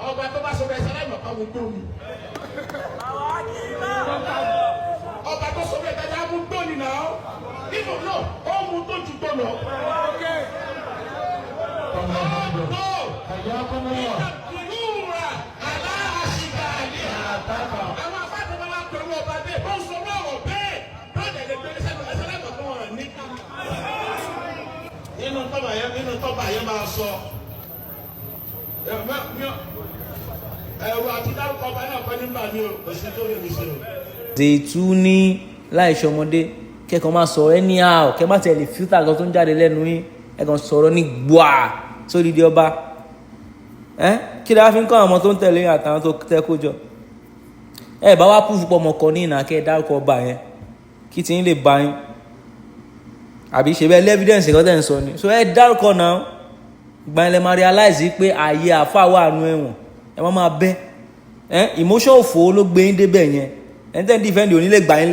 ọba tó bá sọ bẹ́ẹ̀ sẹ́lẹ̀ mọ̀ káwọn gbó ni. ọba tó sọ bẹ́ẹ̀ dáadáa mú gbó ni náà nínú náà ó mú tó ju gbó lọ. ìdàkùnúra aláàṣìkà ní àtàkà. àwọn afáàtúmọ̀ wa pẹ̀lú ọba bẹ́ẹ̀ bó ń sọ lọ́rọ̀ bẹ́ẹ̀ bá dẹ̀dẹ̀ gbé sẹ́nu ẹsẹ̀lẹ̀ mọ̀ fún wọn ní. nínú tọ́ba yẹn máa sọ. ẹ̀rù àti dárúkọ ọba náà kọ́ nígbà mi ò sí tó lè mi ṣe o. Zaytuni láìṣe ọmọdé kẹ́kọ̀ọ́ máa sọ̀rọ̀ ẹni àá kẹ́ má tẹ̀lé fíltà kan tó ń jáde lẹ́nu yín ẹ̀kan sọ̀rọ̀ ní gbọ́à sórí di ọba kí lè wá fi ń kọ́ àwọn ọmọ tó ń tẹ̀lé àtàwọn tó tẹ́ kó jọ ẹ bá wá púpọ̀ ọmọkọ ní ìnà kẹ́ dárúkọ ọba yẹn kí tí yín lè bá yín àbí ṣe bẹ́ẹ̀ lẹ́fídẹ́ǹsì kan tẹ̀ ń sọ ni so ẹ dárúkọ náà gba ilẹ̀ máa realize pé ààyè àfa wà nù ẹ̀wọ̀n ẹ má máa bẹ́ emotion òfò ló gbé yín débẹ̀ yẹn ẹ̀ ń tẹ́ ń defend onílé gbà yín lẹ̀.